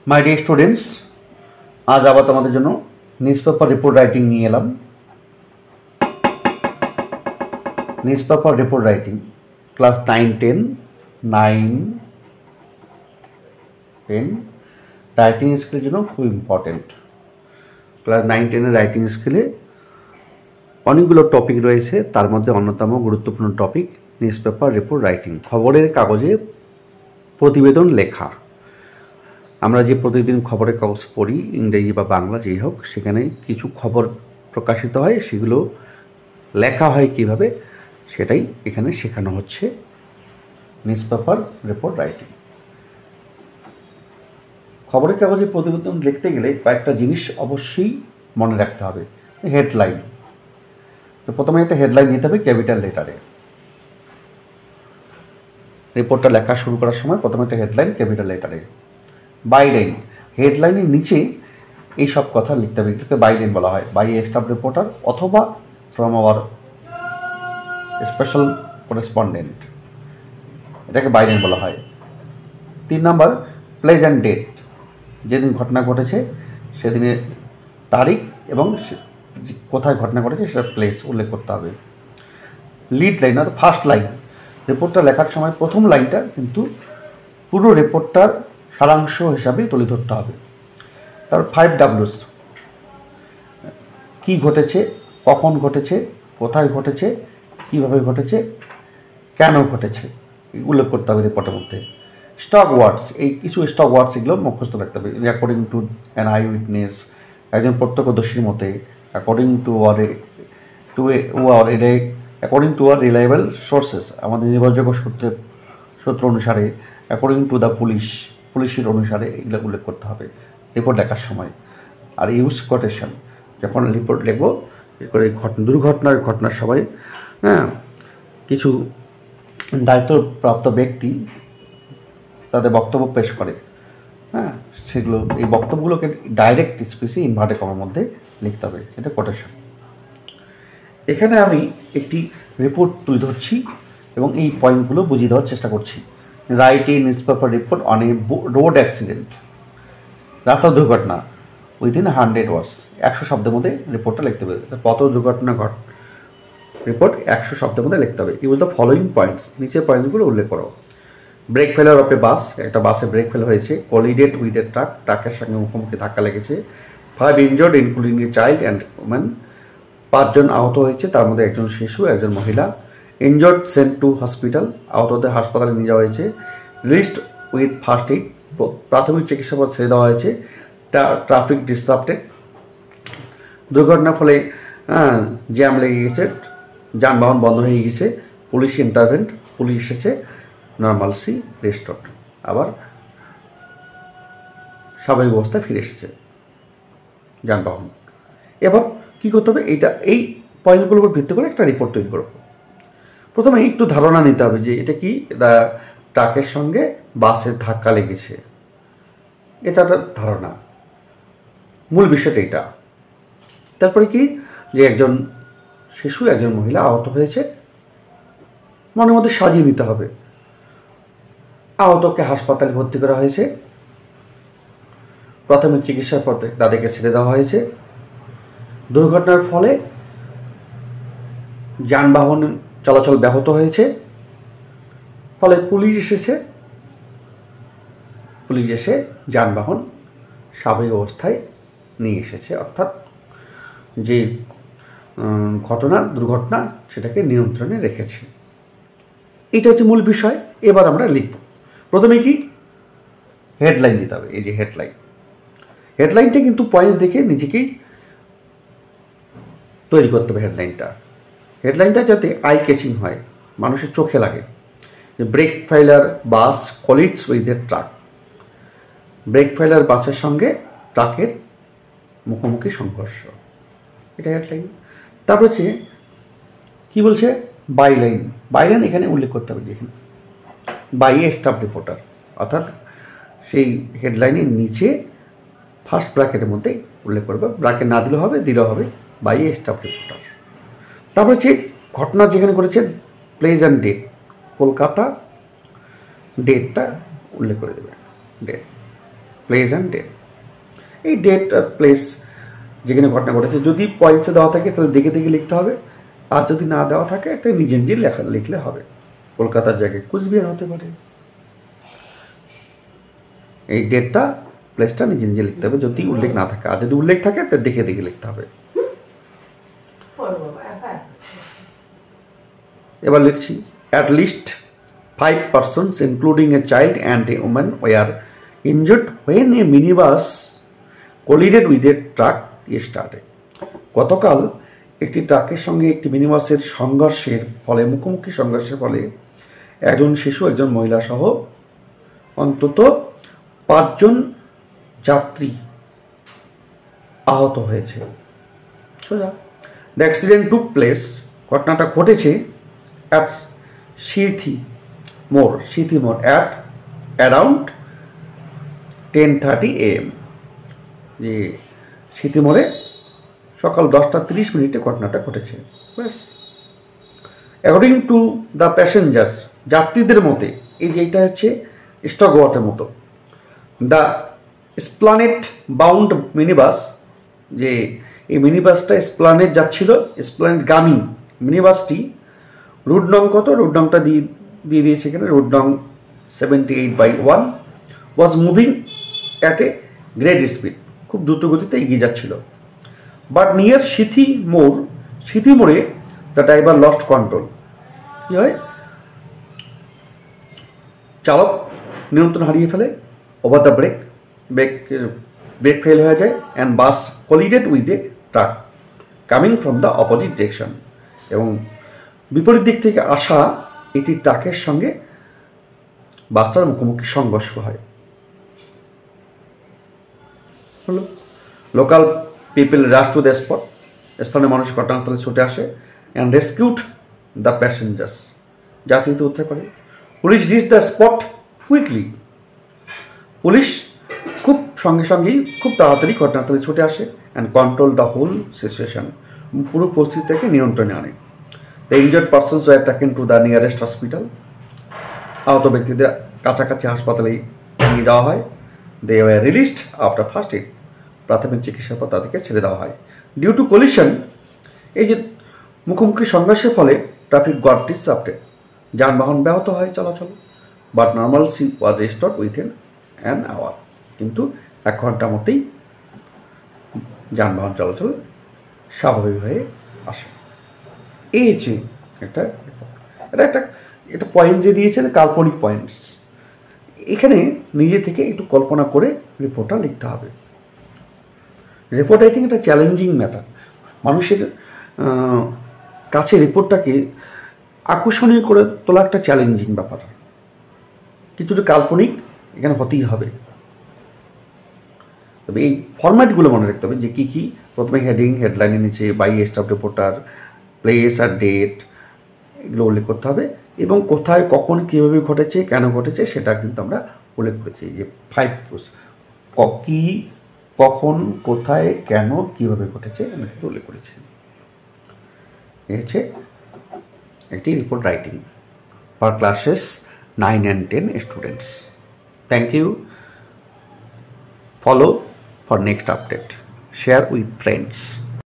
My dear students, আজ আবার তোমাদের জন্য নিউজ পেপার রিপোর্ট রাইটিং নিয়ে এলাম। News paper report writing class 9-10 writing স্কিলের জন্য খুব ইম্পর্টেন্ট। ক্লাস 9-10 রাইটিং স্কিলে অনেকগুলো টপিক রয়েছে, তার মধ্যে অন্যতম গুরুত্বপূর্ণ topic news paper report writing. খবরের কাগজে প্রতিবেদন লেখা। আমরা যে প্রতিদিন খবরের কাগজ পড়ি, ইংরেজি বা বাংলা যেই হোক, সেখানে কিছু খবর প্রকাশিত হয়, সেগুলো লেখা হয় কিভাবে, সেটাই এখানে শেখানো হচ্ছে নিউজ পেপার রিপোর্ট রাইটিং। খবরের কাগজে প্রতিবেদন লিখতে গেলে কয়েকটা জিনিস অবশ্যই মনে রাখতে হবে। হেডলাইন, তো প্রথমে একটা হেডলাইন দিতে হবে ক্যাপিটাল লেটারে। রিপোর্টটা লেখা শুরু করার সময় প্রথমে একটা হেডলাইন ক্যাপিটাল লেটারে। বাইলাইন, হেডলাইনের নিচে এই সব কথা লিখতে হবে, এটাকে বাইলাইন বলা হয়। বাই এ স্টাফ রিপোর্টার অথবা ফ্রম আওয়ার স্পেশাল করেসপন্ডেন্ট, এটাকে বাইলাইন বলা হয়। 3 নম্বর প্লেস অ্যান্ড ডেট, যেদিন ঘটনা ঘটেছে সেদিনের তারিখ এবং কোথায় ঘটনা ঘটেছে সেটা প্লেস উল্লেখ করতে হবে। লিড লাইন অর্থাৎ ফার্স্ট লাইন, রিপোর্টটা লেখার সময় প্রথম লাইনটা কিন্তু পুরো রিপোর্টটার সারাংশ হিসাবে তুলে ধরতে হবে। তারপর 5 Ws, কী ঘটেছে, কখন ঘটেছে, কোথায় ঘটেছে, কীভাবে ঘটেছে, কেন ঘটেছে, উল্লেখ করতে হবে রিপোর্টের মধ্যে। স্টক ওয়ার্ডস, এই কিছু স্টক ওয়ার্ডস এগুলো মুখস্থ রাখতে হবে। According to an eyewitness, একজন প্রত্যক্ষদর্শীর মতে, according to according to our reliable sources, আমাদের নির্ভরযোগ্য সূত্র অনুসারে, অ্যাকর্ডিং টু দ্য পুলিশের অনুসারে, এগুলো উল্লেখ করতে হবে রিপোর্ট লেখার সময়। আর ইউজ কোটেশন, যখন রিপোর্ট লিখবো করে দুর্ঘটনার সবাই কিছু দায়িত্বপ্রাপ্ত ব্যক্তি তাদের বক্তব্য পেশ করে, সেগুলো এই বক্তব্যগুলোকে ডাইরেক্ট স্পিচে ইনভার্টেড কমার মধ্যে লিখতে হবে, সেটা কোটেশন। এখানে আমি একটি রিপোর্ট তুলে ধরছি এবং এই পয়েন্টগুলো বুঝিয়ে দেওয়ার চেষ্টা করছি। Write a news paper report on a road accident, রাস্তা দুর্ঘটনা উইদিন 100 words, 100 শব্দের মধ্যে রিপোর্টটা লিখতে হবে। পথ দুর্ঘটনা রিপোর্ট 100 শব্দের মধ্যে লিখতে হবে। ইউজ দ্য ফলোইং পয়েন্টস, নিচের পয়েন্টগুলো উল্লেখ করো। ব্রেক ফেলার অফ এ বাস, একটা বাসে ব্রেক ফেল হয়েছে। কলিডেড উইথ এ ট্রাক, ট্রাকের সঙ্গে মুখোমুখি ধাক্কা লেগেছে। 5 injured including a child and woman, 5 জন আহত হয়েছে, তার মধ্যে একজন শিশু, একজন মহিলা। ইনজর্ড সেন্ট টু হসপিটাল, আহতদের হাসপাতালে নিয়ে যাওয়া হয়েছে। রিস্ট উইথ ফার্স্ট এইড, প্রাথমিক চিকিৎসা পর ছেড়ে দেওয়া হয়েছে। ট্রাফিক ডিসরাপ্টেড, দুর্ঘটনার ফলে জ্যাম লেগে গেছে, যানবাহন বন্ধ হয়ে গেছে। পুলিশ ইন্টারভেন্ট, পুলিশ এসেছে, নর্মালসি রেস্টোর্ড, আবার স্বাভাবিক অবস্থায় ফিরে এসেছে যানবাহন। এবার কী করতে হবে, এই পয়েন্টগুলোর উপর ভিত্তি করে একটা রিপোর্ট তৈরি করব। প্রথমে একটু ধারণা নিতে হবে যে এটা কি, ট্রাকের সঙ্গে বাসের ধাক্কা লেগেছে, এটা একটা ধারণা, মূল বিষয়টা এটা। তারপরে কি, যে একজন শিশু, একজন মহিলা আহত হয়েছে, মনের মধ্যে সাজিয়ে নিতে হবে। আহতকে হাসপাতালে ভর্তি করা হয়েছে, প্রাথমিক চিকিৎসার পর তাদেরকে ছেড়ে দেওয়া হয়েছে। দুর্ঘটনার ফলে যানবাহন চলাচল ব্যাহত হয়েছে, ফলে পুলিশ এসে যানবাহন স্বাভাবিক অবস্থায় নিয়ে এসেছে, অর্থাৎ যে দুর্ঘটনা সেটাকে নিয়ন্ত্রণে রেখেছে। এটা হচ্ছে মূল বিষয়। এবার আমরা লিখব। প্রথমে কি, হেডলাইন দিতে হবে। এই যে হেডলাইনটা কিন্তু পয়েন্ট দেখে নিজেকেই তৈরি করতে হবে। হেডলাইনটা যাতে আই ক্যাচিং হয়, মানুষের চোখে লাগে। যে ব্রেক ফেলার বাস কলিডস উইথ এ ট্রাক, ব্রেক ফেলার বাসের সঙ্গে ট্রাকের মুখোমুখি সংঘর্ষ, এটা হেডলাইন। তারপর হচ্ছে কী বলছে, বাইলাইন এখানে উল্লেখ করতে হবে, যেখানে বাই এ স্টাফ রিপোর্টার, অর্থাৎ সেই হেডলাইনের নিচে ফার্স্ট ব্র্যাকেটের মধ্যে উল্লেখ করবে, ব্র্যাকেট না দিলেও হবে, বাই এ স্টাফ রিপোর্টার। তারপর হচ্ছে ঘটনা যেখানে ঘটেছে, প্লেস অ্যান্ড ডেট, কলকাতা, ডেটটা উল্লেখ করে দেবে, ডেট। Place and date. এই ডেট আর প্লেস যেখানে ঘটনা ঘটেছে যদি পয়েন্টসে দেওয়া থাকে তাহলে দেখে দেখে লিখতে হবে, আর যদি না দেওয়া থাকে একটা নিজে নিজে লিখলে হবে। কলকাতার জায়গায় কুচবিহার হতে পারে। এই ডেটটা প্লেসটা নিজে নিজে লিখতে হবে যদি উল্লেখ না থাকে, আর যদি উল্লেখ থাকে তাহলে দেখে দেখে লিখতে হবে। এবার লিখছি, at least 5 persons including a child and a woman were injured when a minibus collided with a truck yesterday. গতকাল একটি ট্রাকের সঙ্গে একটি মিনিবাসের সংঘর্ষের ফলে, মুখোমুখি সংঘর্ষের ফলে একজন শিশু, একজন মহিলা সহ অন্তত 5 জন যাত্রী আহত হয়েছে। সোজা, দ্য অ্যাক্সিডেন্ট টুক প্লেস, ঘটনাটা ঘটেছে at সিথি মোড় at around 10:30 AM, যে সিথি মোড়ে সকাল 10:30 ঘটনাটা ঘটেছে। ব্যাস। অ্যাকর্ডিং টু দ্য প্যাসেঞ্জার্স, যাত্রীদের মতে, এই যে এটা হচ্ছে স্টকওয়াটের মতো, দ্য এসপ্লানেড বাউন্ড মিনিবাস, যে এই মিনিবাসটা এসপ্লানেড যাচ্ছিল, এসপ্লানেড গামী মিনিবাসটি রুট নং কত, রুট নংটা দিয়ে দিয়েছে এখানে, রুট নং 78/1 was moving at a great speed, খুব দ্রুত গতিতে এগিয়ে যাচ্ছিল। বাট নিয়ার সিথি মোড়ে দ্য ড্রাইভার লস্ট কন্ট্রোল। কী হয়, চালক নিয়ন্ত্রণ হারিয়ে ফেলে, ওভার দ্য ব্রেক ফেল হয়ে যায়, and bus collided with a truck coming from the opposite direction, এবং বিপরীত দিক থেকে আসা এটি ট্রাকের সঙ্গে বাসটার মুখোমুখি সংঘর্ষ হয়। হলো, local people rush to the spot, স্থানীয় মানুষ ঘটনাস্থলে ছুটে আসে, অ্যান্ড রেস্কিউড দ্য প্যাসেঞ্জার্স, যাত্রীদের উদ্ধার করে। Police reach the spot quickly, police খুব সঙ্গেই খুব তাড়াতাড়ি ঘটনাস্থলে ছুটে আসে, and control the whole situation, পুরো পরিস্থিতিটাকে নিয়ন্ত্রণে আনে। The injured persons were taken to the nearest hospital, আহত ব্যক্তিদের কাছাকাছি হাসপাতালে নিয়ে যাওয়া হয়। They were released after first aid, প্রাথমিক চিকিৎসার পর তাদেরকে ছেড়ে দেওয়া হয়। ডিউ টু কলিশন, এই যে মুখোমুখি সংঘর্ষের ফলে ট্রাফিক গট ডিসরাপ্টেড, যানবাহন ব্যাহত হয় চলাচল, but normalcy was restored within an hour, কিন্তু 1 ঘন্টার মধ্যেই যানবাহন চলাচল স্বাভাবিক হয়ে আসে। এই হচ্ছে এটা পয়েন্ট যে দিয়েছেন কাল্পনিক পয়েন্টস, এখানে নিজে থেকে একটু কল্পনা করে রিপোর্টটা লিখতে হবে। রিপোর্ট রাইটিং একটা চ্যালেঞ্জিং ম্যাটার, মানুষের কাছে রিপোর্টটাকে আকর্ষণীয় করে তোলা একটা চ্যালেঞ্জিং ব্যাপার, কিছুটা কাল্পনিক এখানে হতেই হবে। তবে এই ফরম্যাটগুলো মনে রাখতে হবে যে কী কী, প্রথমে হেডিং, হেডলাইনের নিচে বাই স্টাফ রিপোর্টার, প্লেস আর ডেট, এগুলো উল্লেখ করতে হবে, এবং কোথায় কখন কীভাবে ঘটেছে, কেন ঘটেছে সেটা কিন্তু আমরা উল্লেখ করেছি, যে 5 কী, কখন, কোথায়, কেন, কীভাবে ঘটেছে আমরা কিন্তু উল্লেখ করেছি। এই হচ্ছে একটি report writing for classes 9 and 10 students. Thank you. Follow for next update. Share with friends.